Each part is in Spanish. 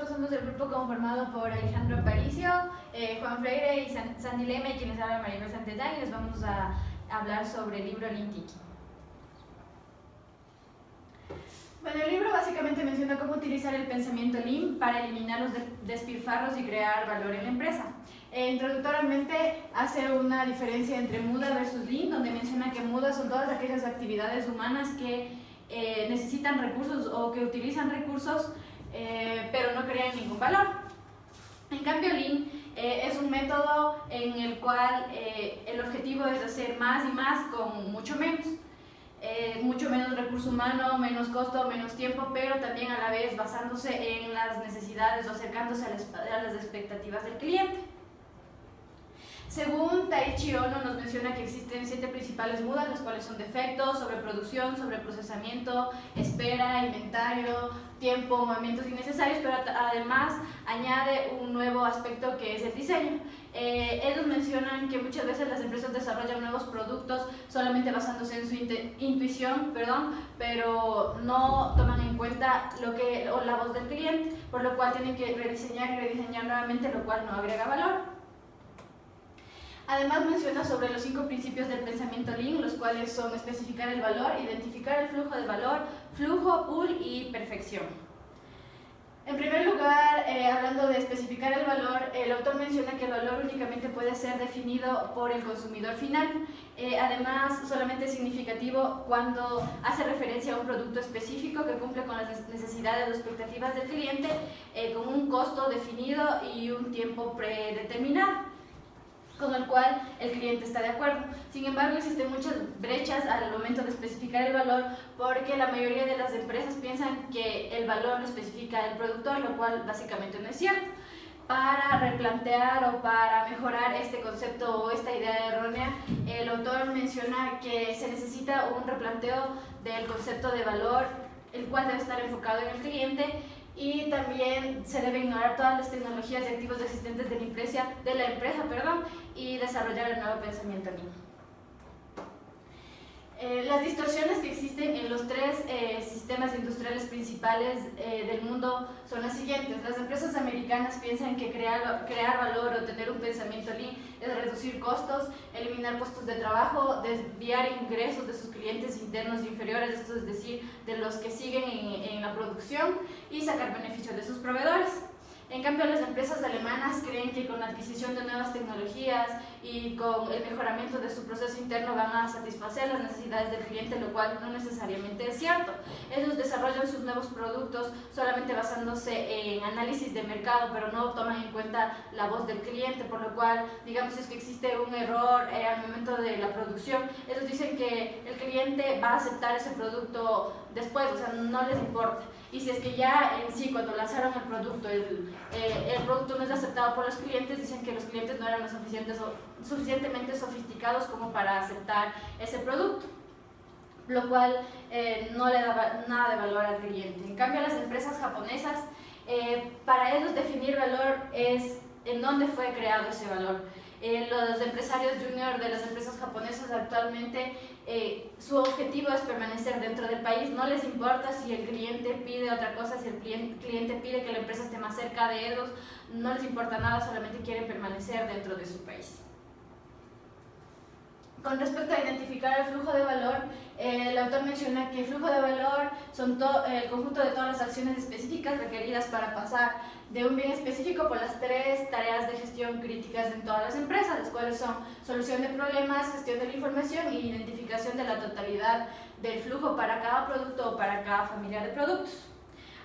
nosotros somos el grupo conformado por Alejandro Aparicio, Juan Freire y Sandy Leme, quienes hablan Maribel Santillán, y les vamos a hablar sobre el libro Lean Thinking. Bueno, el libro básicamente menciona cómo utilizar el pensamiento Lean para eliminar los despilfarros y crear valor en la empresa. Introductoriamente hace una diferencia entre Muda versus Lean, donde menciona que Muda son todas aquellas actividades humanas que necesitan recursos o que utilizan recursos, pero no crean ningún valor. En cambio, Lean es un método en el cual el objetivo es hacer más y más con mucho menos recurso humano, menos costo, menos tiempo, pero también a la vez basándose en las necesidades o acercándose a las expectativas del cliente. Según Taiichi Ohno, nos menciona que existen 7 principales mudas, las cuales son defectos, sobreproducción, sobreprocesamiento, espera, inventario, tiempo, movimientos innecesarios, pero además añade un nuevo aspecto que es el diseño. Ellos mencionan que muchas veces las empresas desarrollan nuevos productos solamente basándose en su intuición, pero no toman en cuenta la voz del cliente, por lo cual tienen que rediseñar y rediseñar nuevamente, lo cual no agrega valor. Además menciona sobre los 5 principios del pensamiento Lean, los cuales son especificar el valor, identificar el flujo de valor, flujo, pool y perfección. En primer lugar, hablando de especificar el valor, el autor menciona que el valor únicamente puede ser definido por el consumidor final. Además, solamente es significativo cuando hace referencia a un producto específico que cumple con las necesidades o expectativas del cliente, con un costo definido y un tiempo predeterminado, con el cual el cliente está de acuerdo. Sin embargo, existen muchas brechas al momento de especificar el valor, porque la mayoría de las empresas piensan que el valor lo especifica el productor, lo cual básicamente no es cierto. Para replantear o para mejorar este concepto o esta idea errónea, el autor menciona que se necesita un replanteo del concepto de valor, el cual debe estar enfocado en el cliente, y también se debe ignorar todas las tecnologías y activos existentes de la empresa, y desarrollar el nuevo pensamiento Lean. Las distorsiones que existen en los 3 sistemas industriales principales del mundo son las siguientes. Las empresas americanas piensan que crear valor o tener un pensamiento Lean es reducir costos, eliminar puestos de trabajo, desviar ingresos de sus clientes internos inferiores, esto es decir, de los que siguen en la producción, y sacar beneficios de sus proveedores. En cambio, las empresas alemanas creen que con la adquisición de nuevas tecnologías y con el mejoramiento de su proceso interno van a satisfacer las necesidades del cliente, lo cual no necesariamente es cierto. Ellos desarrollan sus nuevos productos solamente basándose en análisis de mercado, pero no toman en cuenta la voz del cliente, por lo cual, digamos, si es que existe un error al momento de la producción, ellos dicen que el cliente va a aceptar ese producto después, o sea, no les importa. Y si es que ya en sí, cuando lanzaron el producto, el producto no es aceptado por los clientes, dicen que los clientes no eran lo suficientemente sofisticados como para aceptar ese producto, lo cual no le da nada de valor al cliente. En cambio, las empresas japonesas, para ellos definir valor es en dónde fue creado ese valor. Los empresarios junior de las empresas japonesas actualmente, su objetivo es permanecer dentro del país. No les importa si el cliente pide otra cosa, si el cliente pide que la empresa esté más cerca de ellos, no les importa nada, solamente quieren permanecer dentro de su país. Con respecto a identificar el flujo de valor, el autor menciona que el flujo de valor son el conjunto de todas las acciones específicas requeridas para pasar de un bien específico por las 3 tareas de gestión críticas en todas las empresas, las cuales son solución de problemas, gestión de la información y identificación de la totalidad del flujo para cada producto o para cada familia de productos.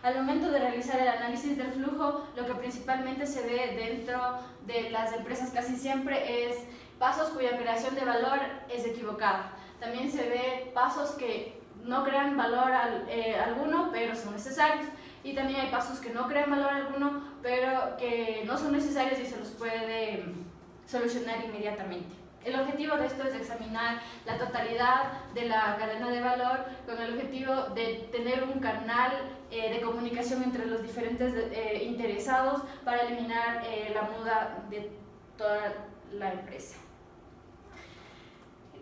Al momento de realizar el análisis del flujo, lo que principalmente se ve dentro de las empresas casi siempre es pasos cuya creación de valor es equivocada. También se ve pasos que no crean valor alguno, pero son necesarios. Y también hay pasos que no crean valor alguno, pero que no son necesarios y se los puede solucionar inmediatamente. El objetivo de esto es examinar la totalidad de la cadena de valor con el objetivo de tener un canal de comunicación entre los diferentes interesados para eliminar la muda de toda la empresa.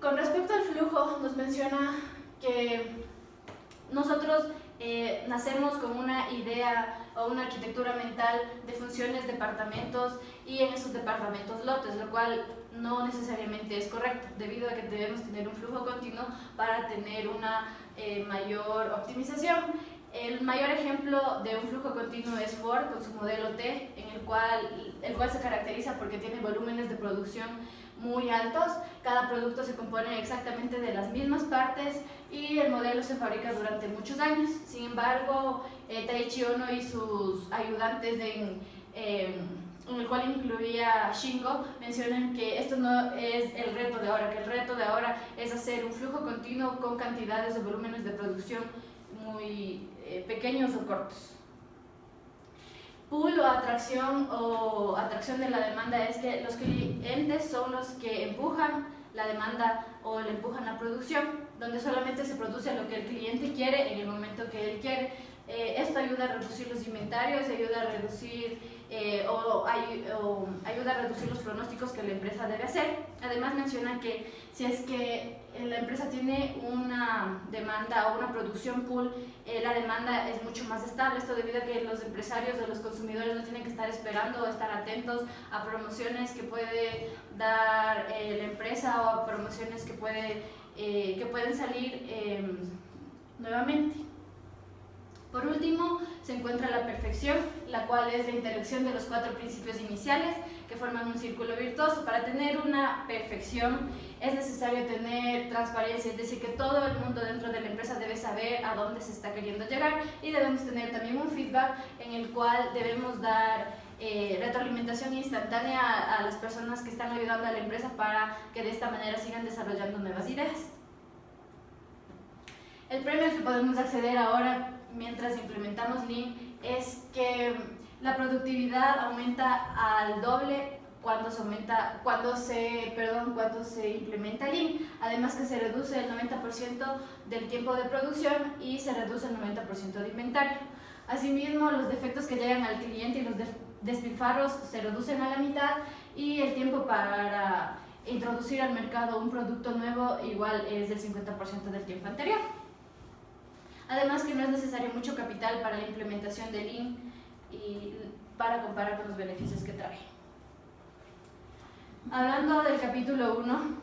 Con respecto al flujo, nos menciona que nosotros nacemos con una idea o una arquitectura mental de funciones, departamentos y en esos departamentos lotes, lo cual no necesariamente es correcto, debido a que debemos tener un flujo continuo para tener una mayor optimización. El mayor ejemplo de un flujo continuo es Ford con su modelo T, el cual se caracteriza porque tiene volúmenes de producción muy altos. Cada producto se compone exactamente de las mismas partes y el modelo se fabrica durante muchos años. Sin embargo, Taiichi Ohno y sus ayudantes en el cual incluía Shingo, mencionan que esto no es el reto de ahora, que el reto de ahora es hacer un flujo continuo con cantidades de volúmenes de producción muy pequeños o cortos. Pull o atracción de la demanda es que los clientes son los que empujan la demanda o le empujan la producción, donde solamente se produce lo que el cliente quiere en el momento que él quiere. Esto ayuda a reducir los inventarios, ayuda a reducir ayuda a reducir los pronósticos que la empresa debe hacer. Además menciona que si es que la empresa tiene una demanda o una producción pool, la demanda es mucho más estable. Esto debido a que los empresarios o los consumidores no tienen que estar esperando o estar atentos a promociones que puede dar la empresa o a promociones que pueden salir nuevamente. Por último, se encuentra la perfección, la cual es la interacción de los 4 principios iniciales que forman un círculo virtuoso. Para tener una perfección es necesario tener transparencia, es decir, que todo el mundo dentro de la empresa debe saber a dónde se está queriendo llegar, y debemos tener también un feedback en el cual debemos dar retroalimentación instantánea a las personas que están ayudando a la empresa para que de esta manera sigan desarrollando nuevas ideas. El premio al que podemos acceder ahora mientras implementamos Lean es que la productividad aumenta al doble cuando se implementa Lean. Además que se reduce el 90% del tiempo de producción y se reduce el 90% de inventario. Asimismo, los defectos que llegan al cliente y los despilfarros se reducen a la mitad, y el tiempo para introducir al mercado un producto nuevo igual es del 50% del tiempo anterior. Además que no es necesario mucho capital para la implementación de Lean y para comparar con los beneficios que trae. Hablando del capítulo 1,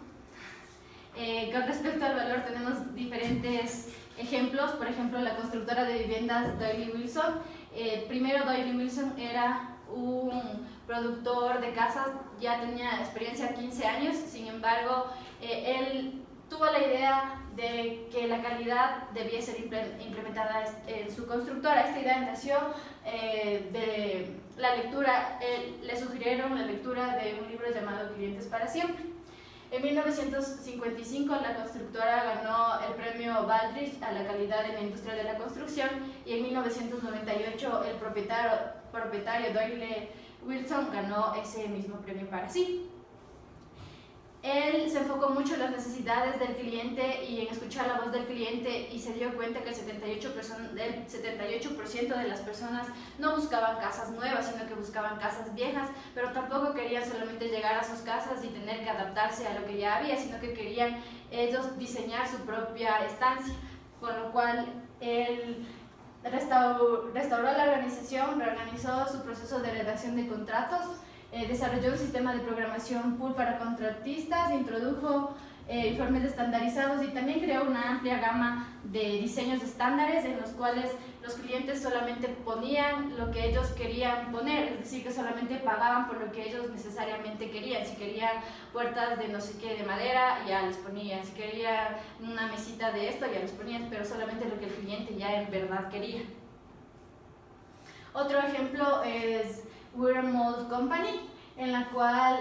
con respecto al valor tenemos diferentes ejemplos. Por ejemplo, la constructora de viviendas Doyle Wilson. Primero, Doyle Wilson era un productor de casas, ya tenía experiencia 15 años, sin embargo, él tuvo la idea de que la calidad debía ser implementada en su constructora. Esta idea nació de la lectura, le sugirieron la lectura de un libro llamado Clientes para Siempre. En 1955 la constructora ganó el premio Baldrige a la calidad en la industria de la construcción, y en 1998 el propietario Doyle Wilson ganó ese mismo premio para sí. Él se enfocó mucho en las necesidades del cliente y en escuchar la voz del cliente, y se dio cuenta que el 78% de las personas no buscaban casas nuevas, sino que buscaban casas viejas, pero tampoco querían solamente llegar a sus casas y tener que adaptarse a lo que ya había, sino que querían ellos diseñar su propia estancia, con lo cual él restauró la organización, reorganizó su proceso de redacción de contratos, desarrolló un sistema de programación pool para contratistas, introdujo informes estandarizados y también creó una amplia gama de diseños estándares en los cuales los clientes solamente ponían lo que ellos querían poner, es decir, que solamente pagaban por lo que ellos necesariamente querían. Si querían puertas de no sé qué de madera, ya les ponían; si querían una mesita de esto, ya les ponían, pero solamente lo que el cliente ya en verdad quería. Otro ejemplo es We're Mold Company, en la cual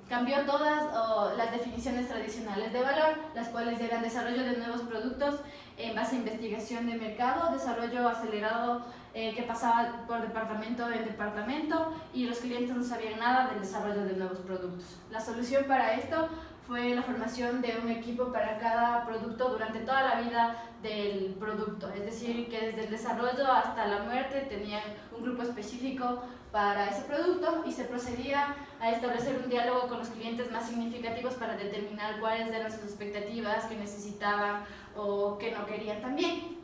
cambió todas las definiciones tradicionales de valor, las cuales eran desarrollo de nuevos productos en base a investigación de mercado, desarrollo acelerado que pasaba por departamento en departamento, y los clientes no sabían nada del desarrollo de nuevos productos. La solución para esto fue la formación de un equipo para cada producto durante toda la vida del producto, es decir, que desde el desarrollo hasta la muerte tenían un grupo específico para ese producto, y se procedía a establecer un diálogo con los clientes más significativos para determinar cuáles eran sus expectativas, qué necesitaban o qué no querían también.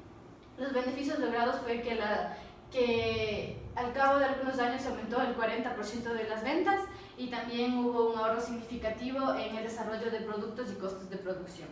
Los beneficios logrados fue que que al cabo de algunos años aumentó el 40% de las ventas y también hubo un ahorro significativo en el desarrollo de productos y costos de producción.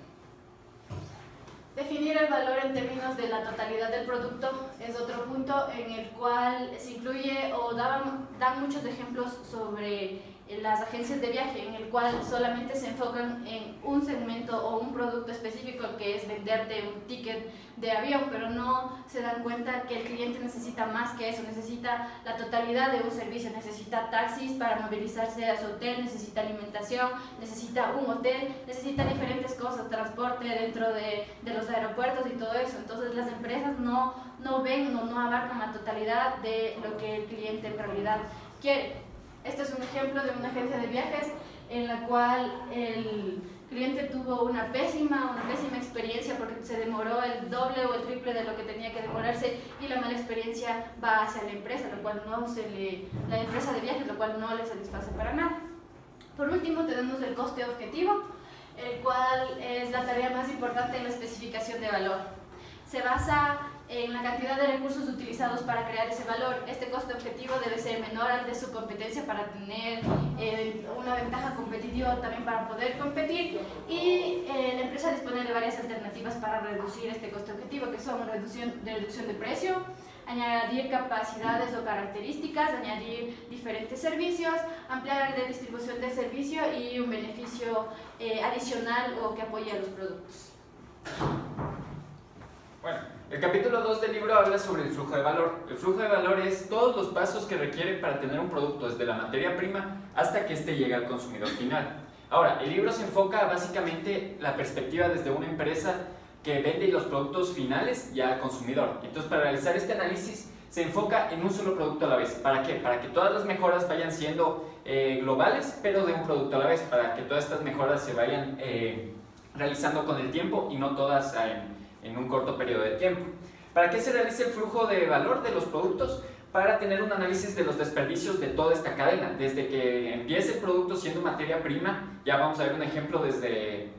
Definir el valor en términos de la totalidad del producto es otro punto en el cual se incluye o dan muchos ejemplos sobre las agencias de viaje, en el cual solamente se enfocan en un segmento o un producto específico, que es venderte un ticket de avión, pero no se dan cuenta que el cliente necesita más que eso, necesita la totalidad de un servicio, necesita taxis para movilizarse a su hotel, necesita alimentación, necesita un hotel, necesita diferentes cosas, transporte dentro de los aeropuertos y todo eso. Entonces las empresas no ven o no abarcan la totalidad de lo que el cliente en realidad quiere. Este es un ejemplo de una agencia de viajes en la cual el cliente tuvo una pésima experiencia porque se demoró el doble o el triple de lo que tenía que demorarse, y la mala experiencia va hacia la empresa, la empresa de viajes, lo cual no le satisface para nada. Por último tenemos el coste objetivo, el cual es la tarea más importante en la especificación de valor. Se basa en la cantidad de recursos utilizados para crear ese valor. Este coste objetivo debe ser menor al de su competencia para tener una ventaja competitiva también para poder competir, y la empresa dispone de varias alternativas para reducir este coste objetivo, que son reducción de precio, añadir capacidades o características, añadir diferentes servicios, ampliar de distribución de servicio y un beneficio adicional o que apoye a los productos. Bueno, el capítulo 2 del libro habla sobre el flujo de valor. El flujo de valor es todos los pasos que requiere para tener un producto, desde la materia prima hasta que éste llegue al consumidor final. Ahora, el libro se enfoca básicamente la perspectiva desde una empresa que vende los productos finales ya al consumidor. Entonces, para realizar este análisis se enfoca en un solo producto a la vez. ¿Para qué? Para que todas las mejoras vayan siendo globales, pero de un producto a la vez, para que todas estas mejoras se vayan realizando con el tiempo y no todas en un corto periodo de tiempo. ¿Para qué se realiza el flujo de valor de los productos? Para tener un análisis de los desperdicios de toda esta cadena, desde que empiece el producto siendo materia prima, ya vamos a ver un ejemplo desde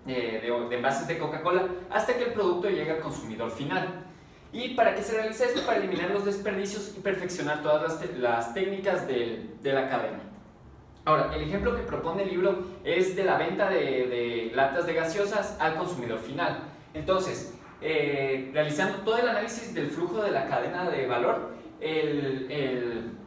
de envases de Coca-Cola, hasta que el producto llegue al consumidor final. ¿Y para qué se realiza esto? Para eliminar los desperdicios y perfeccionar todas las técnicas de la cadena. Ahora, el ejemplo que propone el libro es de la venta de latas de gaseosas al consumidor final. Entonces, realizando todo el análisis del flujo de la cadena de valor,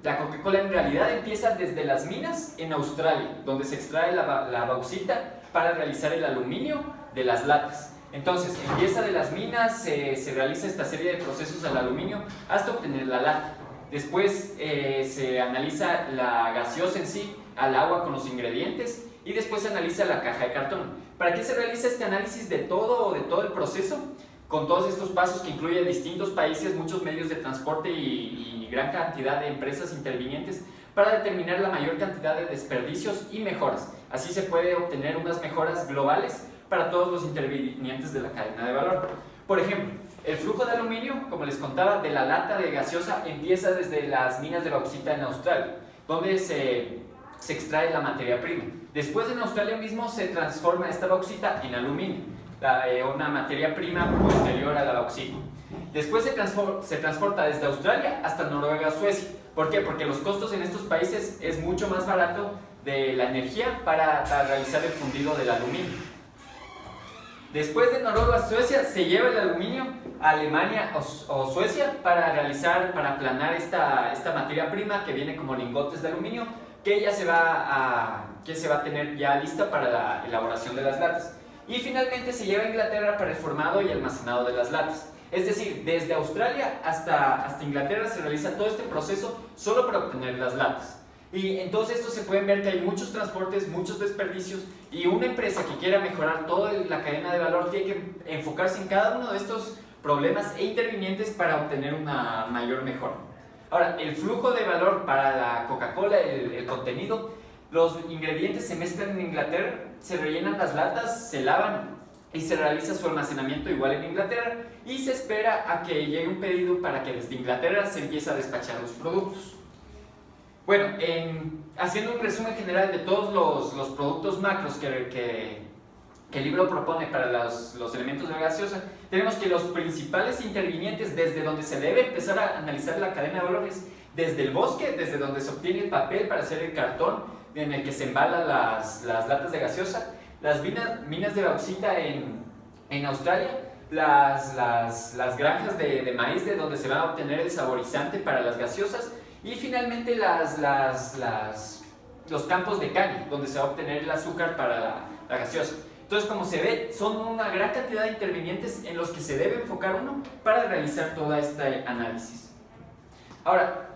la Coca-Cola en realidad empieza desde las minas en Australia, donde se extrae la bauxita para realizar el aluminio de las latas. Entonces, empieza de las minas, se realiza esta serie de procesos al aluminio hasta obtener la lata. Después se analiza la gaseosa en sí, al agua con los ingredientes, y después se analiza la caja de cartón. ¿Para qué se realiza este análisis de todo el proceso? Con todos estos pasos que incluyen distintos países, muchos medios de transporte y gran cantidad de empresas intervinientes, para determinar la mayor cantidad de desperdicios y mejoras. Así se puede obtener unas mejoras globales para todos los intervinientes de la cadena de valor. Por ejemplo, el flujo de aluminio, como les contaba, de la lata de gaseosa empieza desde las minas de bauxita en Australia, donde se extrae la materia prima. Después en Australia mismo se transforma esta bauxita en aluminio, una materia prima posterior a la bauxita. Después se transporta desde Australia hasta Noruega, Suecia. ¿Por qué? Porque los costos en estos países es mucho más barato de la energía para realizar el fundido del aluminio. Después de Noruega a Suecia se lleva el aluminio a Alemania o Suecia para aplanar esta materia prima que viene como lingotes de aluminio, que ya se va a tener ya lista para la elaboración de las latas. Y finalmente se lleva a Inglaterra para el formado y almacenado de las latas. Es decir, desde Australia hasta Inglaterra se realiza todo este proceso solo para obtener las latas. Y en todo esto se pueden ver que hay muchos transportes, muchos desperdicios, y una empresa que quiera mejorar toda la cadena de valor tiene que enfocarse en cada uno de estos problemas e intervinientes para obtener una mayor mejora. Ahora, el flujo de valor para la Coca-Cola, el contenido, los ingredientes se mezclan en Inglaterra, se rellenan las latas, se lavan y se realiza su almacenamiento igual en Inglaterra, y se espera a que llegue un pedido para que desde Inglaterra se empiece a despachar los productos. Bueno, haciendo un resumen general de todos los productos macros que que el libro propone para los elementos de la gaseosa, tenemos que los principales intervinientes desde donde se debe empezar a analizar la cadena de valores, desde el bosque, desde donde se obtiene el papel para hacer el cartón en el que se embalan las latas de gaseosa, las minas de bauxita en Australia, las granjas de maíz de donde se va a obtener el saborizante para las gaseosas, y finalmente los campos de caña, donde se va a obtener el azúcar para la gaseosa. Entonces, como se ve, son una gran cantidad de intervinientes en los que se debe enfocar uno para realizar todo este análisis. Ahora,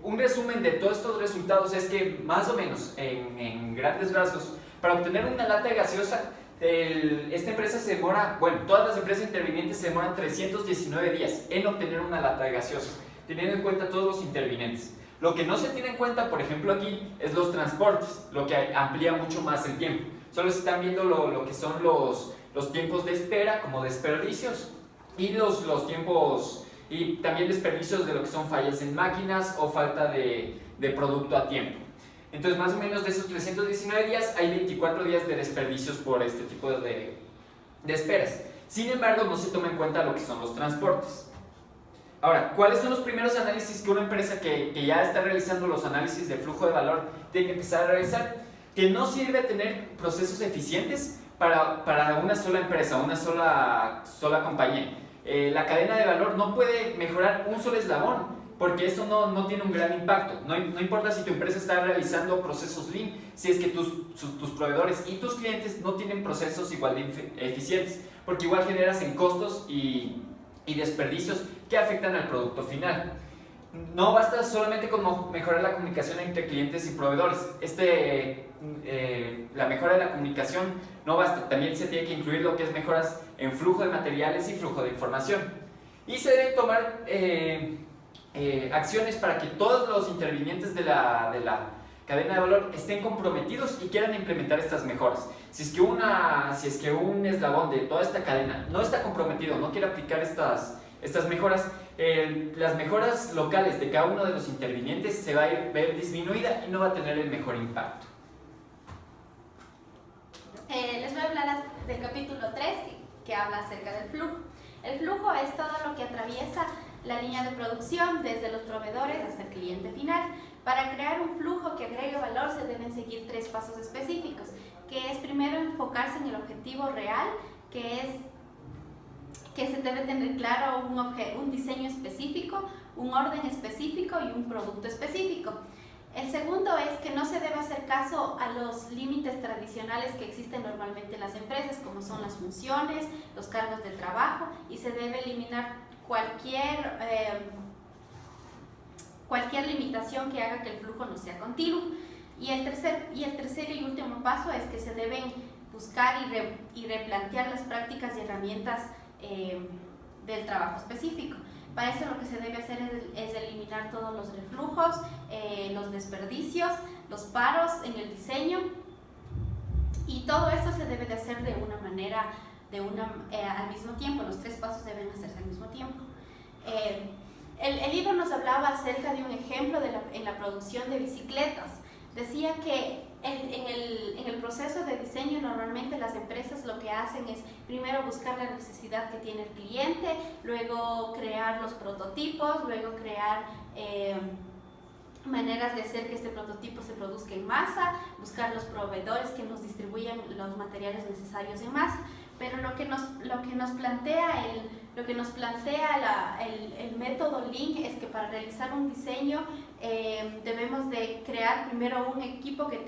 un resumen de todos estos resultados es que, más o menos, en grandes rasgos, para obtener una lata de gaseosa, esta empresa se demora, bueno, todas las empresas intervinientes se demoran 319 días en obtener una lata de gaseosa, teniendo en cuenta todos los intervinientes. Lo que no se tiene en cuenta, por ejemplo, aquí, es los transportes, lo que amplía mucho más el tiempo. Solo se están viendo lo que son los tiempos de espera, como desperdicios, y los tiempos, y también desperdicios de lo que son fallas en máquinas o falta de producto a tiempo. Entonces, más o menos de esos 319 días, hay 24 días de desperdicios por este tipo de esperas. Sin embargo, no se toma en cuenta lo que son los transportes. Ahora, ¿cuáles son los primeros análisis que una empresa que ya está realizando los análisis de flujo de valor tiene que empezar a realizar? Que no sirve tener procesos eficientes para una sola empresa, una sola compañía. La cadena de valor no puede mejorar un solo eslabón, porque eso no tiene un gran impacto. No importa si tu empresa está realizando procesos Lean, si es que tus proveedores y tus clientes no tienen procesos igual de eficientes, porque igual generas en costos y desperdicios que afectan al producto final. No basta solamente con mejorar la comunicación entre clientes y proveedores. La mejora de la comunicación no basta, también se tiene que incluir lo que es mejoras en flujo de materiales y flujo de información. Y se deben tomar acciones para que todos los intervinientes de la cadena de valor estén comprometidos y quieran implementar estas mejoras. Si es que un eslabón de toda esta cadena no está comprometido, no quiere aplicar estas mejoras, las mejoras locales de cada uno de los intervinientes se va a ver disminuida y no va a tener el mejor impacto. Les voy a hablar del capítulo 3 que habla acerca del flujo. El flujo es todo lo que atraviesa la línea de producción desde los proveedores hasta el cliente final. Para crear un flujo que agregue valor se deben seguir 3 pasos específicos, que es primero enfocarse en el objetivo real, que se debe tener claro un diseño específico, un orden específico y un producto específico. El segundo es que no se debe hacer caso a los límites tradicionales que existen normalmente en las empresas, como son las funciones, los cargos de trabajo, y se debe eliminar cualquier limitación que haga que el flujo no sea continuo. Y el tercer y último paso es que se deben buscar y replantear las prácticas y herramientas del trabajo específico. Para eso lo que se debe hacer es eliminar todos los reflujos, los desperdicios, los paros en el diseño, y todo esto se debe de hacer de una manera, al mismo tiempo. Los 3 pasos deben hacerse al mismo tiempo. El libro nos hablaba acerca de un ejemplo en la producción de bicicletas. Decía que en el proceso de diseño normalmente las empresas lo que hacen es primero buscar la necesidad que tiene el cliente, luego crear los prototipos, luego crear maneras de hacer que este prototipo se produzca en masa, buscar los proveedores que nos distribuyan los materiales necesarios en masa. Pero lo que nos plantea el método Lean es que para realizar un diseño debemos de crear primero un equipo que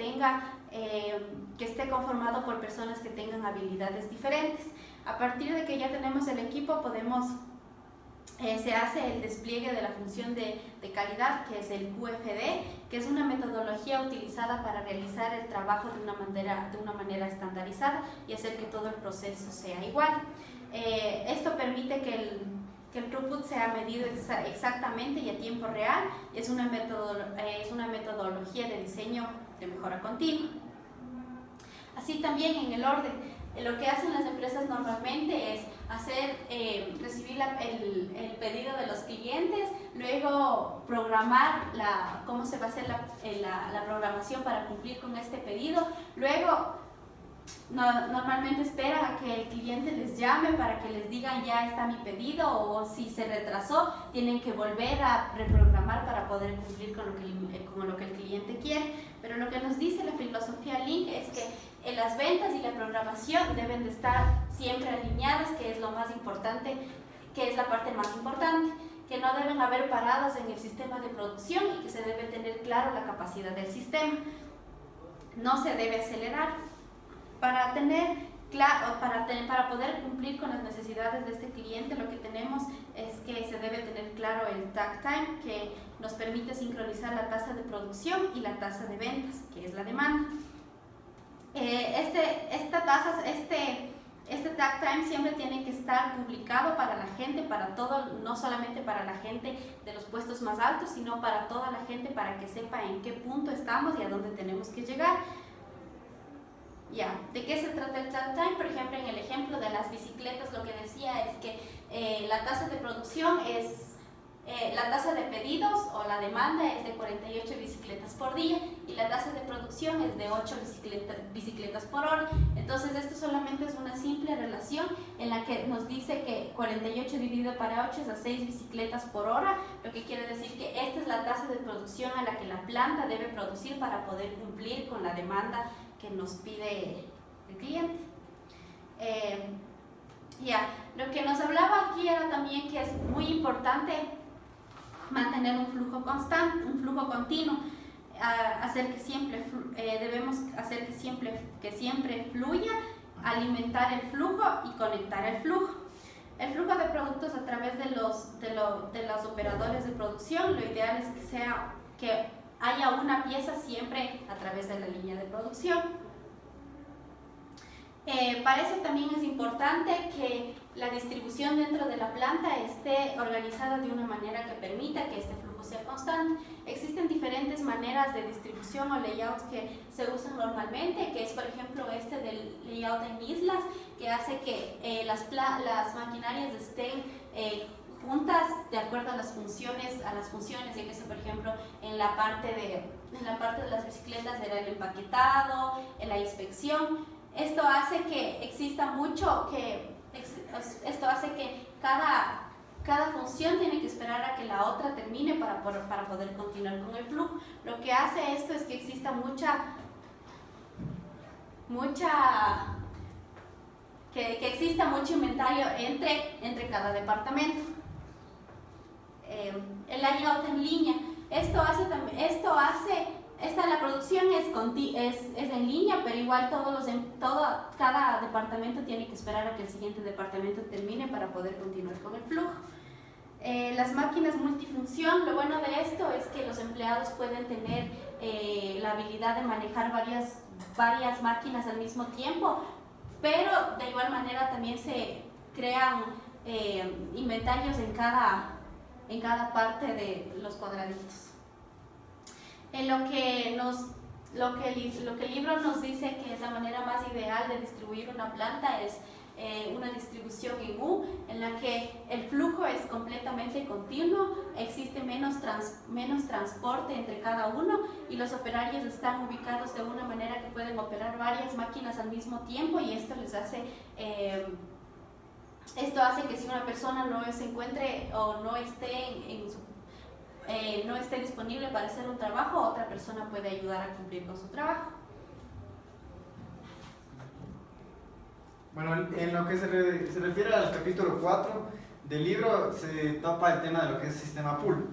esté conformado por personas que tengan habilidades diferentes. A partir de que ya tenemos el equipo, se hace el despliegue de la función de calidad, que es el QFD, que es una metodología utilizada para realizar el trabajo de una manera estandarizada y hacer que todo el proceso sea igual. Esto permite que el throughput sea medido exactamente y a tiempo real. Es una metodología de diseño de mejora continua. Así también en el orden. Lo que hacen las empresas normalmente es recibir el pedido de los clientes, luego programar cómo se va a hacer la programación para cumplir con este pedido, luego normalmente esperan a que el cliente les llame para que les digan ya está mi pedido, o si se retrasó tienen que volver a reprogramar para poder cumplir con lo que el cliente quiere. Pero lo que nos dice la filosofía Lean es que las ventas y la programación deben de estar siempre alineadas, que es lo más importante, que es la parte más importante, que no deben haber paradas en el sistema de producción y que se debe tener claro la capacidad del sistema. No se debe acelerar. Para poder cumplir con las necesidades de este cliente, lo que tenemos es que se debe tener claro el takt time, que nos permite sincronizar la tasa de producción y la tasa de ventas, que es la demanda. Este takt time siempre tiene que estar publicado para la gente, para todo, no solamente para la gente de los puestos más altos, sino para toda la gente, para que sepa en qué punto estamos y a dónde tenemos que llegar. Ya, ¿de qué se trata el takt time? Por ejemplo, en el ejemplo de las bicicletas, lo que decía es que la tasa de producción es, la tasa de pedidos o la demanda es de 48 bicicletas por día y la tasa de producción es de 8 bicicletas por hora. Entonces, esto solamente es una simple relación en la que nos dice que 48 dividido para 8 es a 6 bicicletas por hora, lo que quiere decir que esta es la tasa de producción a la que la planta debe producir para poder cumplir con la demanda que nos pide el cliente. Lo que nos hablaba aquí era también que es muy importante mantener un flujo constante, un flujo continuo, debemos hacer que siempre fluya, alimentar el flujo y conectar el flujo. El flujo de productos a través de los operadores de producción, lo ideal es que haya una pieza siempre a través de la línea de producción. Para eso también es importante que la distribución dentro de la planta esté organizada de una manera que permita que este flujo sea constante. Existen diferentes maneras de distribución o layouts que se usan normalmente, que es por ejemplo este del layout en islas, que hace que las maquinarias estén juntas de acuerdo a las funciones, y que por ejemplo en la parte de las bicicletas era el empaquetado, en la inspección. Esto hace que cada función tiene que esperar a que la otra termine para poder continuar con el flujo. Lo que hace esto es que exista que exista mucho inventario entre cada departamento. El layout en línea, la producción es en línea, pero igual cada departamento tiene que esperar a que el siguiente departamento termine para poder continuar con el flujo. Las máquinas multifunción, lo bueno de esto es que los empleados pueden tener la habilidad de manejar varias máquinas al mismo tiempo, pero de igual manera también se crean inventarios en cada parte de los cuadraditos. Lo que el libro nos dice que es la manera más ideal de distribuir una planta es una distribución en U, en la que el flujo es completamente continuo, existe menos transporte entre cada uno y los operarios están ubicados de una manera que pueden operar varias máquinas al mismo tiempo, y esto hace que si una persona no se encuentre o no esté disponible para hacer un trabajo, otra persona puede ayudar a cumplir con su trabajo. Bueno, en lo que se refiere al capítulo 4 del libro, se topa el tema de lo que es sistema pool.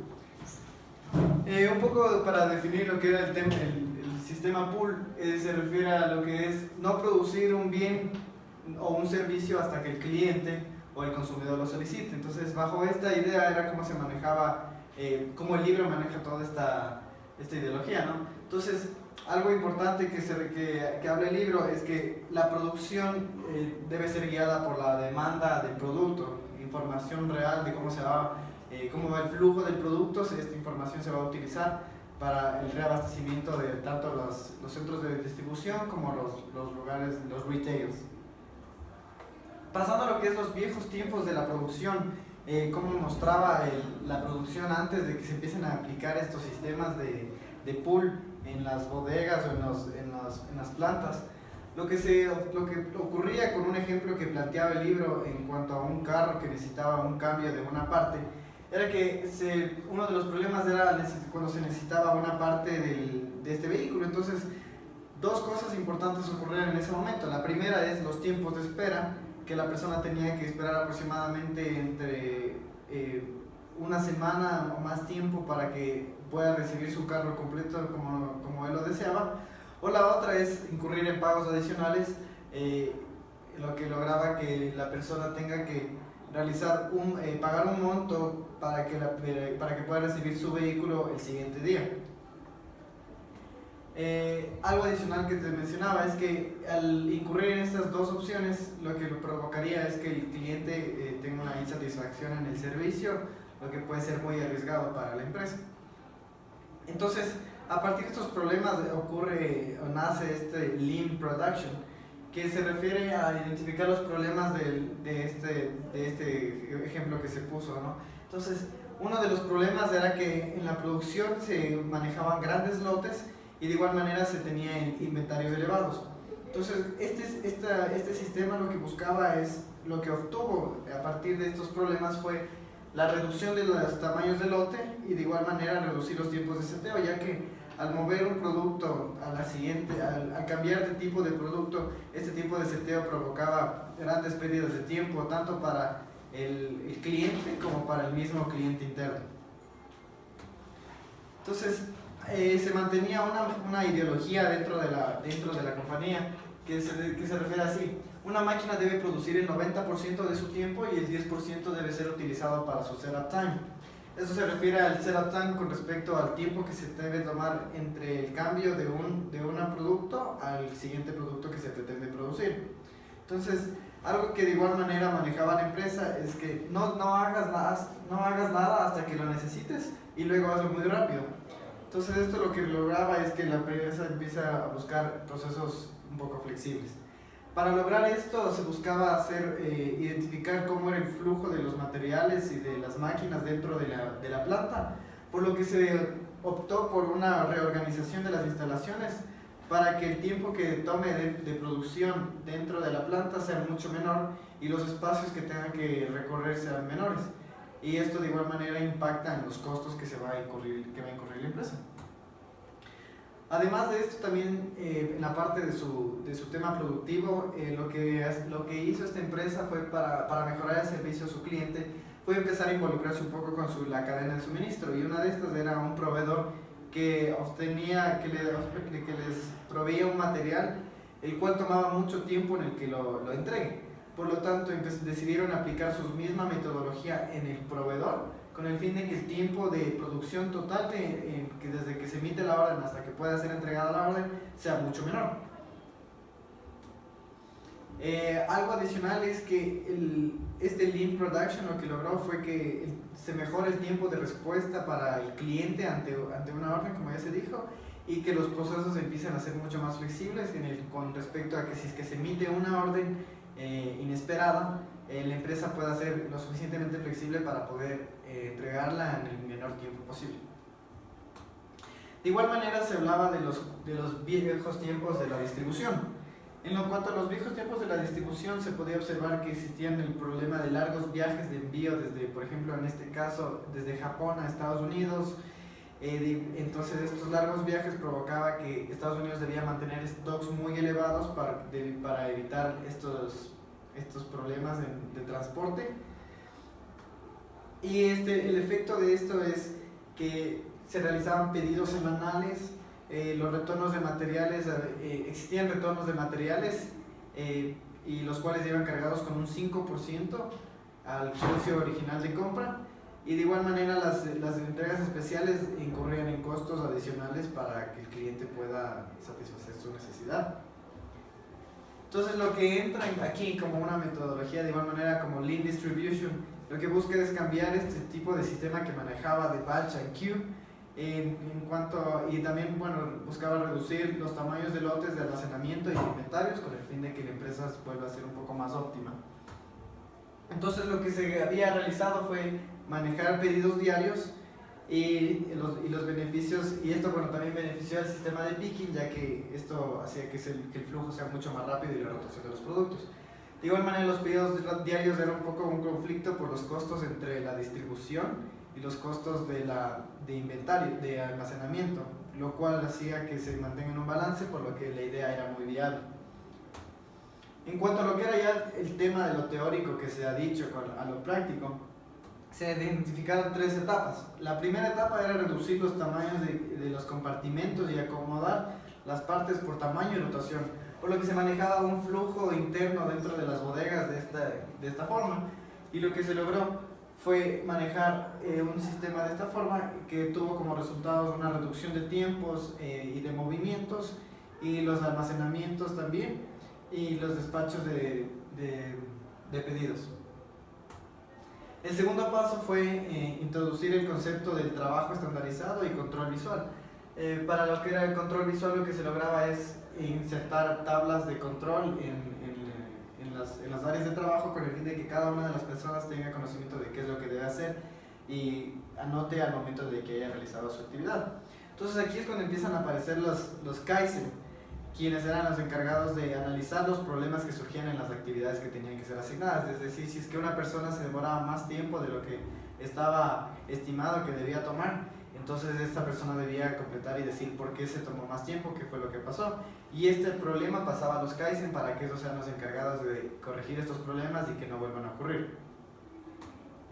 Un poco para definir lo que era el sistema pool, se refiere a lo que es no producir un bien o un servicio hasta que el cliente o el consumidor lo solicite. Entonces, bajo esta idea era cómo se manejaba, cómo el libro maneja toda esta ideología, ¿no? Entonces, algo importante que habla el libro es que la producción debe ser guiada por la demanda del producto, información real de cómo va el flujo del producto. Esta información se va a utilizar para el reabastecimiento de tanto los centros de distribución como los lugares, los retails. Pasando a lo que es los viejos tiempos de la producción, cómo mostraba la producción antes de que se empiecen a aplicar estos sistemas de pool en las bodegas o en las plantas. Lo que ocurría con un ejemplo que planteaba el libro en cuanto a un carro que necesitaba un cambio de una parte, era que uno de los problemas era cuando se necesitaba una parte de este vehículo. Entonces, dos cosas importantes ocurrieron en ese momento. La primera es los tiempos de espera, que la persona tenía que esperar aproximadamente entre una semana o más tiempo para que pueda recibir su carro completo como él lo deseaba. O la otra es incurrir en pagos adicionales, lo que lograba que la persona tenga que pagar un monto para que pueda recibir su vehículo el siguiente día. Algo adicional que te mencionaba es que al incurrir en estas dos opciones, lo que lo provocaría es que el cliente tenga una insatisfacción en el servicio, lo que puede ser muy arriesgado para la empresa. Entonces, a partir de estos problemas nace este Lean Production, que se refiere a identificar los problemas de este ejemplo que se puso, ¿no? Entonces, uno de los problemas era que en la producción se manejaban grandes lotes y de igual manera se tenían inventarios elevados. Entonces, este sistema lo que buscaba lo que obtuvo a partir de estos problemas fue la reducción de los tamaños de lote y de igual manera reducir los tiempos de seteo, ya que al mover un producto a la siguiente, al cambiar de tipo de producto, este tipo de seteo provocaba grandes pérdidas de tiempo, tanto para el cliente como para el mismo cliente interno. Entonces, se mantenía una ideología dentro de la compañía que se refiere así: una máquina debe producir el 90% de su tiempo y el 10% debe ser utilizado para su setup time. Eso se refiere al setup time con respecto al tiempo que se debe tomar entre el cambio de un producto al siguiente producto que se pretende producir. Entonces, algo que de igual manera manejaba la empresa es que no hagas nada hasta que lo necesites y luego hazlo muy rápido. Entonces, esto lo que lograba es que la empresa empieza a buscar procesos un poco flexibles. Para lograr esto se buscaba identificar cómo era el flujo de los materiales y de las máquinas dentro de la planta, por lo que se optó por una reorganización de las instalaciones para que el tiempo que tome de producción dentro de la planta sea mucho menor y los espacios que tengan que recorrer sean menores. Y esto de igual manera impacta en los costos que va a incurrir la empresa. Además de esto, también en la parte de su tema productivo, lo que hizo esta empresa fue para mejorar el servicio a su cliente, fue empezar a involucrarse un poco con la cadena de suministro, y una de estas era un proveedor que les proveía un material el cual tomaba mucho tiempo en el que lo entregue. Por lo tanto, decidieron aplicar su misma metodología en el proveedor, con el fin de que el tiempo de producción total, que desde que se emite la orden hasta que pueda ser entregada la orden, sea mucho menor. Algo adicional es que este Lean Production lo que logró fue que se mejore el tiempo de respuesta para el cliente ante una orden, como ya se dijo, y que los procesos empiecen a ser mucho más flexibles con respecto a que si es que se emite una orden inesperada, la empresa pueda ser lo suficientemente flexible para poder entregarla en el menor tiempo posible. De igual manera se hablaba de los viejos tiempos de la distribución. En cuanto a los viejos tiempos de la distribución, se podía observar que existían el problema de largos viajes de envío desde, por ejemplo, en este caso, desde Japón a Estados Unidos. Entonces estos largos viajes provocaba que Estados Unidos debía mantener stocks muy elevados para evitar estos problemas de transporte. Y el efecto de esto es que se realizaban pedidos semanales, los retornos de materiales, existían retornos de materiales y los cuales iban cargados con un 5% al precio original de compra, y de igual manera las entregas especiales incurrían en costos adicionales para que el cliente pueda satisfacer su necesidad. Entonces, lo que entra aquí como una metodología de igual manera como Lean Distribution, lo que busca es cambiar este tipo de sistema que manejaba de batch and queue, y también buscaba reducir los tamaños de lotes de almacenamiento y inventarios con el fin de que la empresa vuelva a ser un poco más óptima. Entonces, lo que se había realizado fue manejar pedidos diarios y los beneficios, y esto bueno, también benefició al sistema de picking, ya que esto hacía que el flujo sea mucho más rápido y la rotación de los productos. De igual manera, los pedidos diarios eran un poco un conflicto por los costos entre la distribución y los costos de inventario, de almacenamiento, lo cual hacía que se mantenga en un balance, por lo que la idea era muy viable. En cuanto a lo que era ya el tema de lo teórico que se ha dicho a lo práctico, se identificaron 3 etapas. La primera etapa era reducir los tamaños de los compartimentos y acomodar las partes por tamaño y rotación, por lo que se manejaba un flujo interno dentro de las bodegas de esta forma, y lo que se logró fue manejar un sistema de esta forma que tuvo como resultado una reducción de tiempos y de movimientos, y los almacenamientos también, y los despachos de pedidos. El segundo paso fue introducir el concepto del trabajo estandarizado y control visual. Para lo que era el control visual, lo que se lograba es insertar tablas de control en las áreas de trabajo, con el fin de que cada una de las personas tenga conocimiento de qué es lo que debe hacer y anote al momento de que haya realizado su actividad. Entonces aquí es cuando empiezan a aparecer los Kaizen, quienes eran los encargados de analizar los problemas que surgían en las actividades que tenían que ser asignadas. Es decir, si es que una persona se demoraba más tiempo de lo que estaba estimado que debía tomar, entonces esta persona debía completar y decir por qué se tomó más tiempo, qué fue lo que pasó. Y este problema pasaba a los Kaizen para que ellos sean los encargados de corregir estos problemas y que no vuelvan a ocurrir.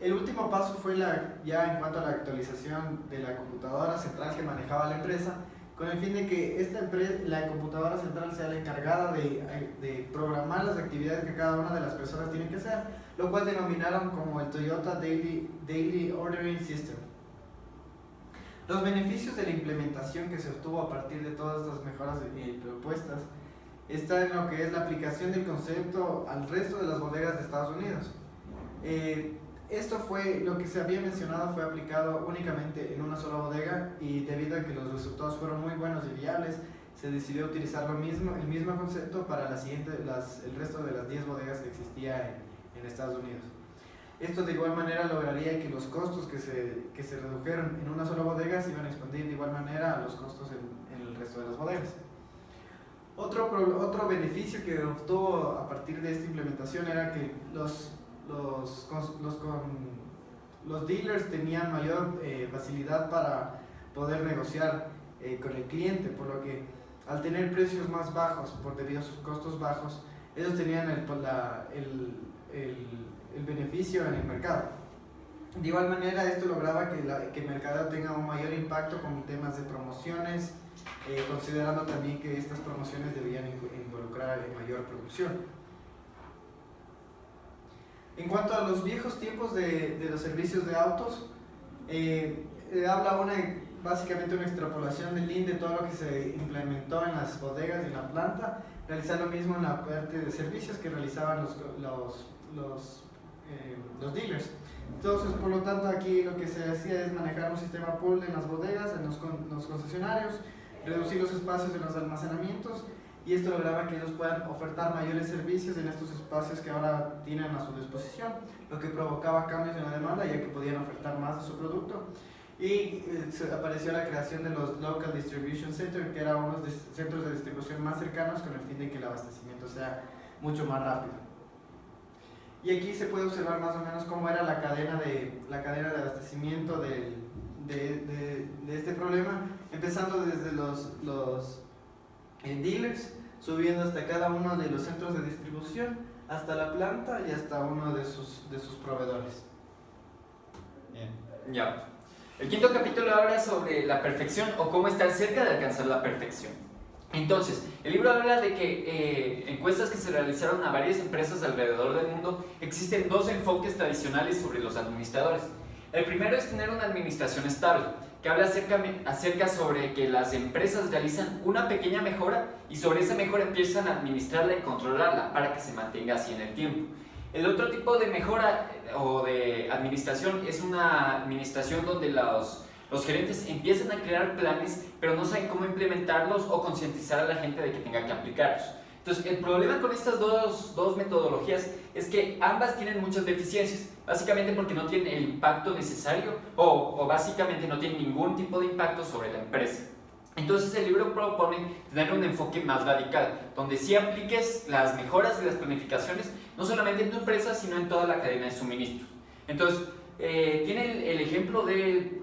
El último paso fue ya en cuanto a la actualización de la computadora central que manejaba la empresa, con el fin de que la computadora central sea la encargada de programar las actividades que cada una de las personas tienen que hacer, lo cual denominaron como el Toyota Daily Ordering System. Los beneficios de la implementación que se obtuvo a partir de todas estas mejoras propuestas está en lo que es la aplicación del concepto al resto de las bodegas de Estados Unidos. Esto fue lo que se había mencionado, fue aplicado únicamente en una sola bodega, y debido a que los resultados fueron muy buenos y viables, se decidió utilizar el mismo concepto para el resto de las 10 bodegas que existía en Estados Unidos. Esto de igual manera lograría que los costos que se redujeron en una sola bodega se iban a expandir de igual manera a los costos en el resto de las bodegas. Otro beneficio que obtuvo a partir de esta implementación era que los dealers tenían mayor facilidad para poder negociar con el cliente, por lo que al tener precios más bajos debido a sus costos bajos, ellos tenían el beneficio en el mercado. De igual manera, esto lograba que el mercado tenga un mayor impacto con temas de promociones, considerando también que estas promociones debían involucrar mayor producción. En cuanto a los viejos tiempos de los servicios de autos, habla básicamente una extrapolación del Lean de todo lo que se implementó en las bodegas y en la planta, realizar lo mismo en la parte de servicios que realizaban los dealers. Entonces, por lo tanto, aquí lo que se hacía es manejar un sistema pool en las bodegas, en los concesionarios, reducir los espacios en los almacenamientos, y esto lograba que ellos puedan ofertar mayores servicios en estos espacios que ahora tienen a su disposición, lo que provocaba cambios en la demanda, ya que podían ofertar más de su producto. Y apareció la creación de los Local Distribution Centers, que eran unos centros de distribución más cercanos, con el fin de que el abastecimiento sea mucho más rápido. Y aquí se puede observar más o menos cómo era la cadena de abastecimiento de este problema, empezando desde los dealers, subiendo hasta cada uno de los centros de distribución, hasta la planta y hasta uno de sus proveedores. Bien. Ya. El quinto capítulo habla sobre la perfección o cómo estar cerca de alcanzar la perfección. Entonces, el libro habla de que encuestas que se realizaron a varias empresas alrededor del mundo, existen 2 enfoques tradicionales sobre los administradores. El primero es tener una administración estable, que habla acerca sobre que las empresas realizan una pequeña mejora y sobre esa mejora empiezan a administrarla y controlarla para que se mantenga así en el tiempo. El otro tipo de mejora o de administración es una administración donde los gerentes empiezan a crear planes pero no saben cómo implementarlos o concientizar a la gente de que tenga que aplicarlos. Entonces, el problema con estas dos metodologías es que ambas tienen muchas deficiencias, básicamente porque no tienen el impacto necesario o básicamente no tienen ningún tipo de impacto sobre la empresa. Entonces el libro propone tener un enfoque más radical, donde sí apliques las mejoras de las planificaciones, no solamente en tu empresa, sino en toda la cadena de suministros. Entonces, tiene el ejemplo de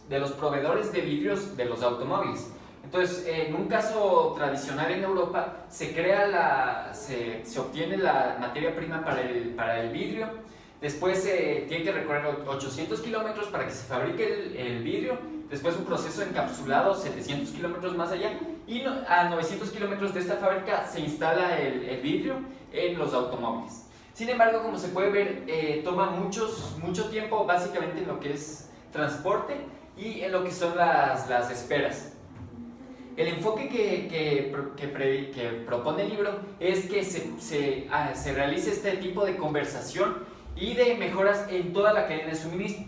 los proveedores de vidrios de los automóviles. Entonces, en un caso tradicional en Europa, se obtiene la materia prima para el vidrio, después tiene que recorrer 800 kilómetros para que se fabrique el vidrio, después un proceso encapsulado 700 kilómetros más allá, y a 900 kilómetros de esta fábrica se instala el vidrio en los automóviles. Sin embargo, como se puede ver, toma mucho tiempo básicamente en lo que es transporte y en lo que son las esperas. El enfoque que propone el libro es que se realice este tipo de conversación y de mejoras en toda la cadena de suministro,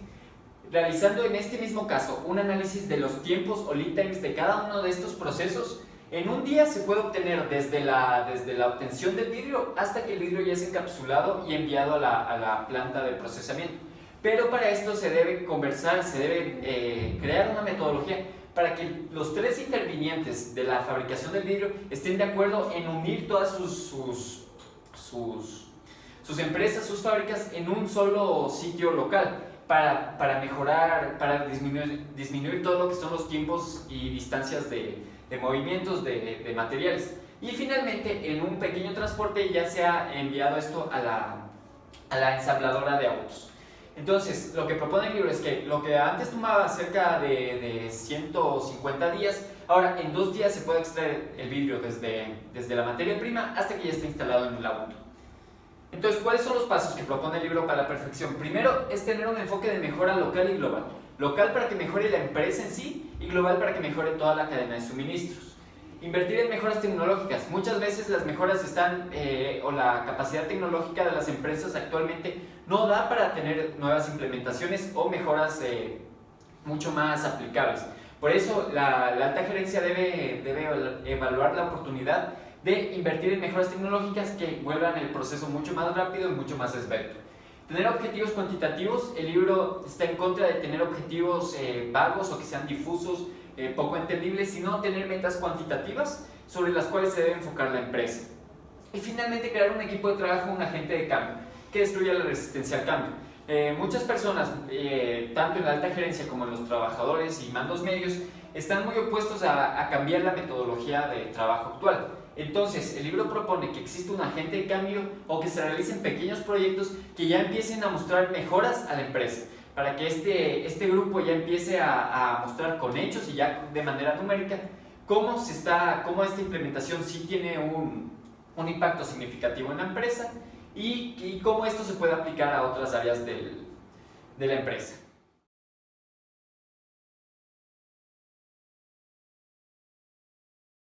realizando en este mismo caso un análisis de los tiempos o lead times de cada uno de estos procesos. En un día se puede obtener desde la obtención del vidrio hasta que el vidrio ya es encapsulado y enviado a la planta de procesamiento. Pero para esto se debe conversar, se debe crear una metodología para que los tres intervinientes de la fabricación del vidrio estén de acuerdo en unir todas sus empresas, sus fábricas en un solo sitio local para mejorar, para disminuir todo lo que son los tiempos y distancias de movimientos de materiales. Y finalmente, en un pequeño transporte ya se ha enviado esto a la ensambladora de autos. Entonces, lo que propone el libro es que lo que antes tomaba cerca de 150 días, ahora en 2 días se puede extraer el vidrio desde la materia prima hasta que ya esté instalado en el auto. Entonces, ¿cuáles son los pasos que propone el libro para la perfección? Primero es tener un enfoque de mejora local y global. Local para que mejore la empresa en sí y global para que mejore toda la cadena de suministros. Invertir en mejoras tecnológicas. Muchas veces las mejoras están, o la capacidad tecnológica de las empresas actualmente no da para tener nuevas implementaciones o mejoras mucho más aplicables. Por eso la alta gerencia debe evaluar la oportunidad de invertir en mejoras tecnológicas que vuelvan el proceso mucho más rápido y mucho más esbelto. Tener objetivos cuantitativos. El libro está en contra de tener objetivos vagos o que sean difusos, poco entendibles, sino tener metas cuantitativas sobre las cuales se debe enfocar la empresa. Y finalmente, crear un equipo de trabajo, un agente de cambio que destruya la resistencia al cambio. Muchas personas, tanto en la alta gerencia como en los trabajadores y mandos medios, están muy opuestos a cambiar la metodología de trabajo actual. Entonces, el libro propone que exista un agente de cambio o que se realicen pequeños proyectos que ya empiecen a mostrar mejoras a la empresa, para que este grupo ya empiece a mostrar con hechos y ya de manera numérica cómo esta implementación sí tiene un impacto significativo en la empresa y cómo esto se puede aplicar a otras áreas de la empresa.